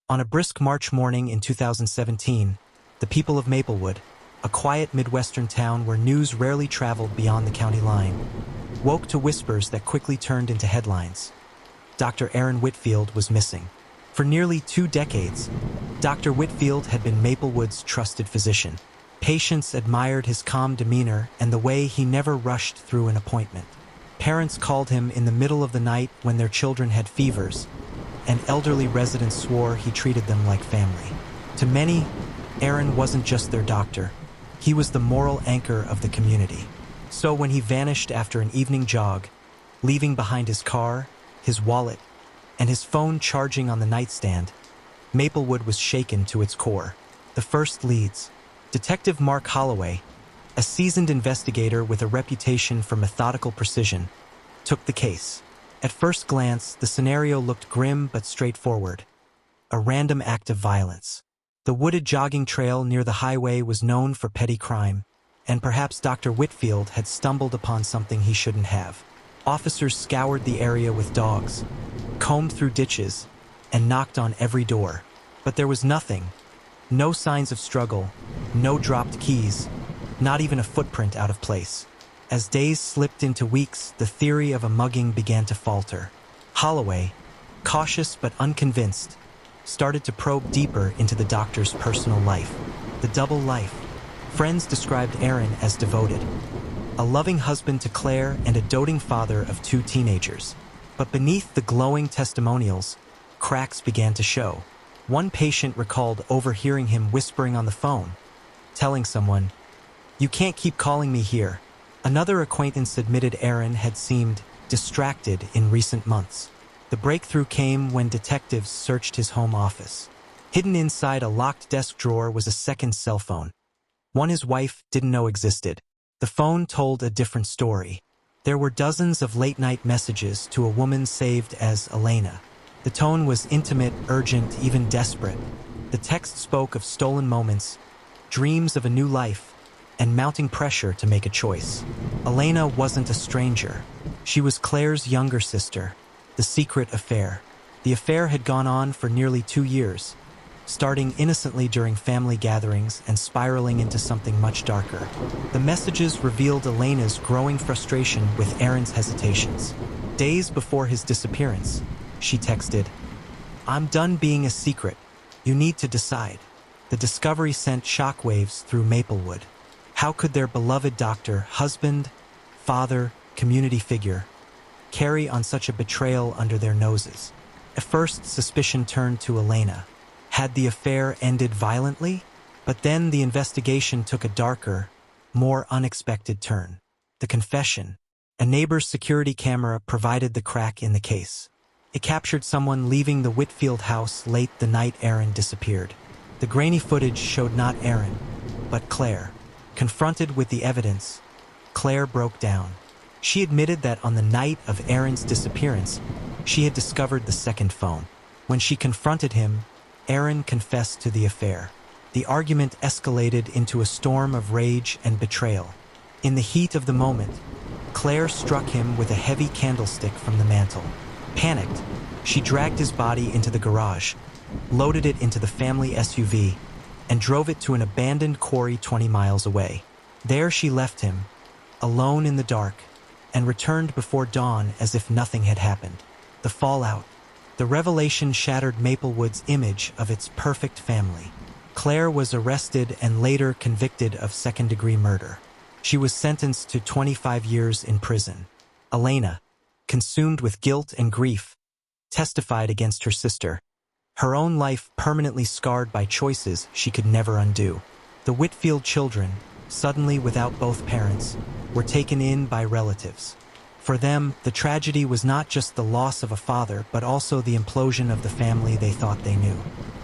On a brisk March morning in 2017, the people of Maplewood, a quiet Midwestern town where news rarely traveled beyond the county line, woke to whispers that quickly turned into headlines. Dr. Aaron Whitfield was missing. For nearly 2 decades, Dr. Whitfield had been Maplewood's trusted physician. Patients admired his calm demeanor and the way he never rushed through an appointment. Parents called him in the middle of the night when their children had fevers, and elderly residents swore he treated them like family. To many, Aaron wasn't just their doctor. He was the moral anchor of the community. So when he vanished after an evening jog, leaving behind his car, his wallet, and his phone charging on the nightstand, Maplewood was shaken to its core. The first leads. Detective Mark Holloway, a seasoned investigator with a reputation for methodical precision, took the case. At first glance, the scenario looked grim but straightforward. A random act of violence. The wooded jogging trail near the highway was known for petty crime, and perhaps Dr. Whitfield had stumbled upon something he shouldn't have. Officers scoured the area with dogs, combed through ditches, and knocked on every door. But there was nothing. No signs of struggle, no dropped keys, not even a footprint out of place. As days slipped into weeks, the theory of a mugging began to falter. Holloway, cautious but unconvinced, started to probe deeper into the doctor's personal life. The double life. Friends described Aaron as devoted, a loving husband to Claire and a doting father of 2 teenagers. But beneath the glowing testimonials, cracks began to show. One patient recalled overhearing him whispering on the phone, telling someone, "You can't keep calling me here." Another acquaintance admitted Aaron had seemed distracted in recent months. The breakthrough came when detectives searched his home office. Hidden inside a locked desk drawer was a second cell phone, one his wife didn't know existed. The phone told a different story. There were dozens of late-night messages to a woman saved as Elena. The tone was intimate, urgent, even desperate. The text spoke of stolen moments, dreams of a new life, and mounting pressure to make a choice. Elena wasn't a stranger. She was Claire's younger sister. The secret affair. The affair had gone on for nearly 2 years, starting innocently during family gatherings and spiraling into something much darker. The messages revealed Elena's growing frustration with Aaron's hesitations. Days before his disappearance, she texted, "I'm done being a secret. You need to decide." The discovery sent shockwaves through Maplewood. How could their beloved doctor, husband, father, community figure, carry on such a betrayal under their noses? At first, suspicion turned to Elena. Had the affair ended violently? But then the investigation took a darker, more unexpected turn. The confession. A neighbor's security camera provided the crack in the case. It captured someone leaving the Whitfield house late the night Aaron disappeared. The grainy footage showed not Aaron, but Claire. Confronted with the evidence, Claire broke down. She admitted that on the night of Aaron's disappearance, she had discovered the second phone. When she confronted him, Aaron confessed to the affair. The argument escalated into a storm of rage and betrayal. In the heat of the moment, Claire struck him with a heavy candlestick from the mantel. Panicked, she dragged his body into the garage, loaded it into the family SUV, and drove it to an abandoned quarry 20 miles away. There she left him, alone in the dark, and returned before dawn as if nothing had happened. The fallout. The revelation shattered Maplewood's image of its perfect family. Claire was arrested and later convicted of second-degree murder. She was sentenced to 25 years in prison. Elena, consumed with guilt and grief, testified against her sister, her own life permanently scarred by choices she could never undo. The Whitfield children, suddenly without both parents, were taken in by relatives. For them, the tragedy was not just the loss of a father, but also the implosion of the family they thought they knew.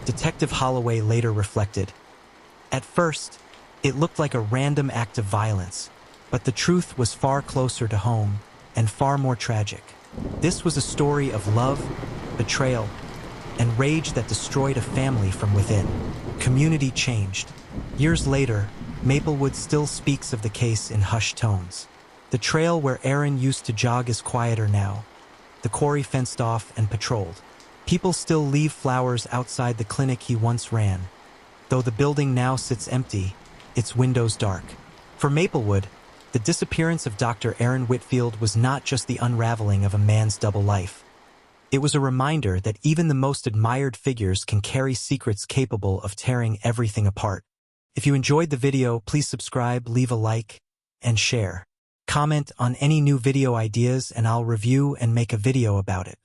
Detective Holloway later reflected, "At first, it looked like a random act of violence, but the truth was far closer to home and far more tragic. This was a story of love, betrayal, and rage that destroyed a family from within." Community changed. Years later, Maplewood still speaks of the case in hushed tones. The trail where Aaron used to jog is quieter now, the quarry fenced off and patrolled. People still leave flowers outside the clinic he once ran. Though the building now sits empty, its windows dark. For Maplewood, the disappearance of Dr. Aaron Whitfield was not just the unraveling of a man's double life. It was a reminder that even the most admired figures can carry secrets capable of tearing everything apart. If you enjoyed the video, please subscribe, leave a like, and share. Comment on any new video ideas and I'll review and make a video about it.